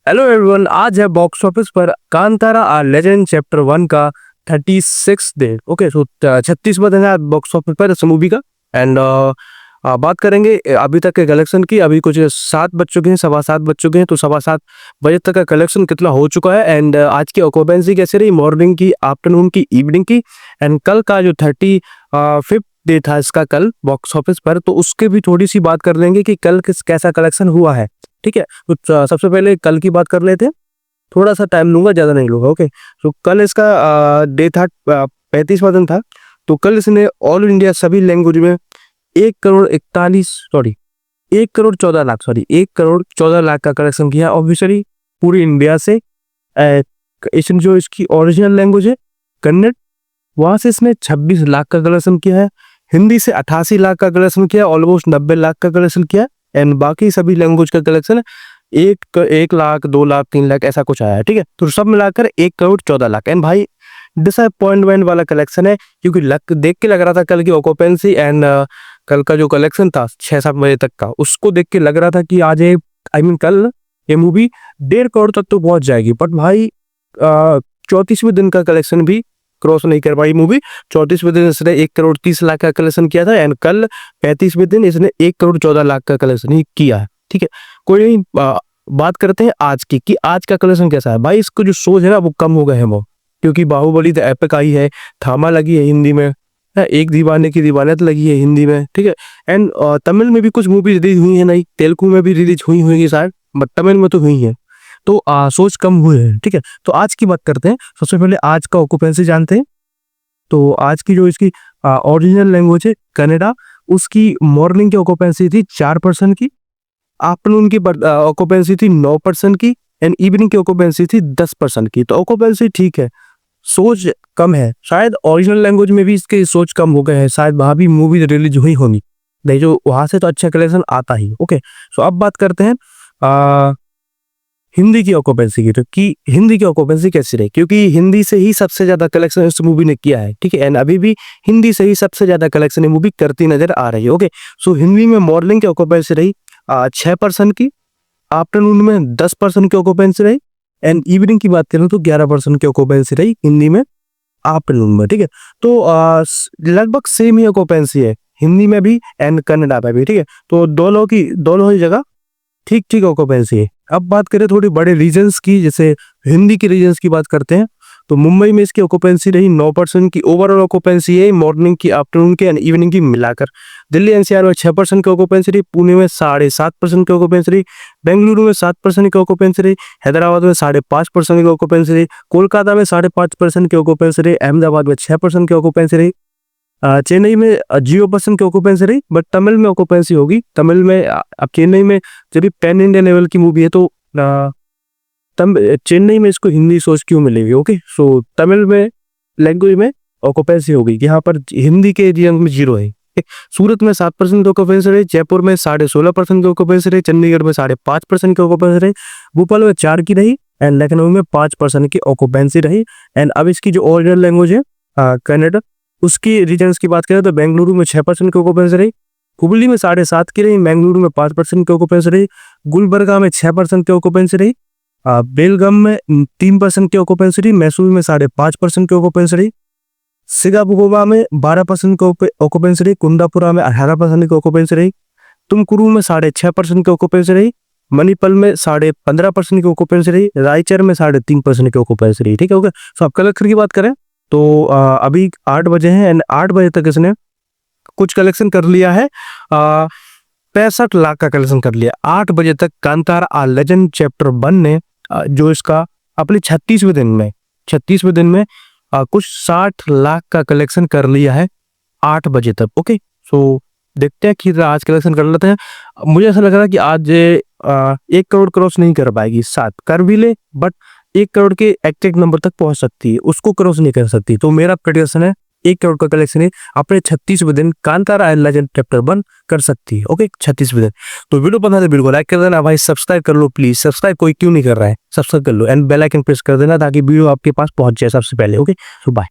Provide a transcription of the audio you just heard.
Hello everyone, आज है box office पर कांतारा लेजेंड चैप्टर 1 का 36 डे। ओके, सो 36वां दिन है आज बॉक्स ऑफिस पर इस मूवी का। एंड बात करेंगे अभी तक के कलेक्शन की। अभी कुछ 7 बज चुके हैं, 7:15 बज चुके हैं, तो 7:15 बजे तक का कलेक्शन कितना हो चुका है एंड आज की ऑक्यूपेंसी कैसे रही, मॉर्निंग की, आफ्टरनून की, इवनिंग की। एंड कल का जो 35th डे था इसका कल बॉक्स ऑफिस पर, तो उसके भी थोड़ी सी बात कर लेंगे कि कल कैसा कलेक्शन हुआ है। ठीक है, तो सबसे पहले कल की बात कर लेते हैं। थोड़ा सा टाइम लूंगा, ज़्यादा नहीं लूंगा। ओके, तो कल इसका डे था 35वां दिन था। तो कल इसने ऑल इंडिया सभी लैंग्वेज में 1 करोड़ 14 लाख का कलेक्शन किया। ऑब्वियसली पूरी इंडिया से इसने जो इसकी ओरिजिनल लैंग्वेज है कन्नड़, वहाँ से इसने 26 लाख का कलेक्शन किया है। हिंदी से 88 लाख का कलेक्शन किया, ऑलमोस्ट 90 लाख का कलेक्शन किया। एंड बाकी सभी लैंग्वेज का कलेक्शन 1 लाख 2 लाख 3 लाख ऐसा कुछ आया है। ठीक है, तो सब मिलाकर 1 करोड़ 14 लाख। एंड भाई डिसअपॉइंटमेंट वाला कलेक्शन है, क्योंकि देख के लग रहा था कल की ऑक्यूपेंसी एंड कल का जो कलेक्शन था 6-7 बजे तक का, उसको देख के लग रहा था कि आज कल ये मूवी 1.5 करोड़ तक तो पहुंच जाएगी। बट भाई 34वें दिन का कलेक्शन भी क्रॉस नहीं कर पाई मूवी। 34वें दिन इसने 1 करोड़ 30 लाख का कलेक्शन किया था एंड कल 35वें दिन इसने 1 करोड़ 14 लाख का कलेक्शन ही किया है। ठीक है, कोई नहीं, बात करते हैं आज की कि आज का कलेक्शन कैसा है। भाई इसको जो शोज है ना वो कम हो गए हैं वो, क्योंकि बाहुबली द एपिक आई है, थामा लगी है हिंदी में, एक दीवाने की दीवानत लगी है हिंदी में। ठीक है, एंड तमिल में भी कुछ मूवी रिलीज हुई है, नहीं तेलुगु में भी रिलीज हुई होंगी शायद, बट तमिल में तो हुई है। तो सोच कम हुए हैं। ठीक है, तो आज की बात करते हैं। सबसे पहले आज का ऑक्यूपेंसी जानते हैं। तो आज की जो इसकी ओरिजिनल लैंग्वेज है कन्नड़ा, उसकी मॉर्निंग की ऑक्यूपेंसी थी 4% की, आफ्टरनून की ऑक्यूपेंसी थी 9% की एंड इवनिंग की ऑक्यूपेंसी थी 10% की। तो ऑक्यूपेंसी ठीक है, सोच कम है। शायद ओरिजिनल लैंग्वेज में भी इसके सोच कम हो गए हैं, शायद वहाँ भी मूवी रिलीज हुई होगी, नहीं जो वहाँ से तो अच्छा कलेक्शन आता ही। ओके, सो अब बात करते हैं हिंदी की ऑक्यूपेंसी की। तो कि हिंदी की ऑक्यूपेंसी कैसी रही, क्योंकि हिंदी से ही सबसे ज्यादा कलेक्शन इस मूवी ने किया है। ठीक है, एंड अभी भी हिंदी से ही सबसे ज्यादा कलेक्शन ये मूवी करती नजर आ रही है। ओके, सो हिंदी में मॉर्निंग की ऑक्यूपेंसी रही 6% की, आफ्टरनून में 10% की ऑक्यूपेंसी रही एंड इवनिंग की बात करें तो 11% की ऑक्यूपेंसी रही हिंदी में आफ्टरनून में। ठीक है, तो लगभग सेम ही ऑक्यूपेंसी है हिंदी में भी एंड कन्नड़ा में भी। ठीक है, तो दोनों ही जगह ठीक ठीक ऑक्यूपेंसी है। अब बात करें थोड़ी बड़े रीजन्स की, जैसे हिंदी के रीजन्स की बात करते हैं। तो मुंबई में इसकी ऑक्यूपेंसी रही 9% की, ओवरऑल ऑक्यूपेंसी है मॉर्निंग की, आफ्टरनून की एंड इवनिंग की मिलाकर। दिल्ली एनसीआर में 6% की ऑक्यूपेंसी रही, पुणे में 7.5% की ऑक्यूपेंसी रही, बेंगलुरु में 7% की ऑक्यूपेंसी रही, हैदराबाद में 5.5% की ऑक्यूपेंसी रही, कोलकाता में 5.5% की ऑक्यूपेंसी रही, अहमदाबाद में 6% की ऑक्यूपेंसी रही, चेन्नई में 0% की ऑक्यूपेंसी रही। बट तमिल में ऑक्यूपेंसी होगी, तमिल में अब चेन्नई में जब पैन इंडिया लेवल की मूवी है तो चेन्नई में इसको हिंदी सोच क्यों मिलेगी। ओके, सो तमिल में लैंग्वेज में ऑक्यूपेंसी होगी, यहाँ पर हिंदी के रीजन में 0 है। सूरत में 7% की ऑक्यूपेंसी रही, जयपुर में 16.5% की ऑक्यूपेंसी रही, चंडीगढ़ में 5.5% की ऑक्यूपेंसी रही, भोपाल में 4 की रही एंड लखनऊ में 5% की ऑक्यूपेंसी रही। एंड अब इसकी जो ओरिजिनल लैंग्वेज है कन्नड़, उसकी रीजन्स की बात करें तो बेंगलुरु में 6% की ऑक्यूपेंसी रही, हुबली में 7.5 की रही, बेंगलुरु में 5% की ऑक्यूपेंसी रही, गुलबर्गा में 6% की ऑक्यूपेंसी रही, बेलगाम में 3% की ऑक्यूपेंसी रही, मैसूर में 5.5% की ऑक्यूपेंसी रही, सिगाबुगोबा में 12% की ऑक्यूपेंसी रही, कुंदापुरा में 18% की ऑक्यूपेंसी रही, तुमकुरू में 6.5% की ऑक्यूपेंसी रही, मणिपल में 15.5% की ऑक्यूपेंसी रही, रायचर में 3.5% की ऑक्यूपेंसी रही। ठीक है, ओके, सो अब कलेक्टर की बात करें तो अभी 8 बजे हैं एंड 8 बजे तक इसने कुछ कलेक्शन कर लिया है, 65 लाख का कलेक्शन कर लिया। 8 बजे तक कांतारा लेजेंड चैप्टर 1 ने जो इसका अपने 36वें दिन में कुछ 60 लाख का कलेक्शन कर लिया है 8 बजे तक। ओके, सो देखते हैं कि आज कलेक्शन कर लेते हैं। मुझे ऐसा लग रहा है कि आज 1 करोड़ क्रॉस नहीं कर पाएगी, 7 कर भी ले बट 1 करोड़ के एग्जैक्ट नंबर तक पहुंच सकती है, उसको क्रॉस नहीं कर सकती। तो मेरा प्रेडिक्शन है 1 करोड़ का कलेक्शन है अपने 36वें दिन कांतारा लेजेंड चैप्टर 1 कर सकती है। ओके, 36वें दिन। तो वीडियो पसंद है तो वीडियो को लाइक कर देना भाई, सब्सक्राइब कर लो प्लीज, सब्सक्राइब कोई क्यों नहीं कर रहा है, सब्सक्राइब कर लो एंड बेल आइकन प्रेस कर देना ताकि वीडियो आपके पास पहुंच जाए सबसे पहले। ओके, सो बाय।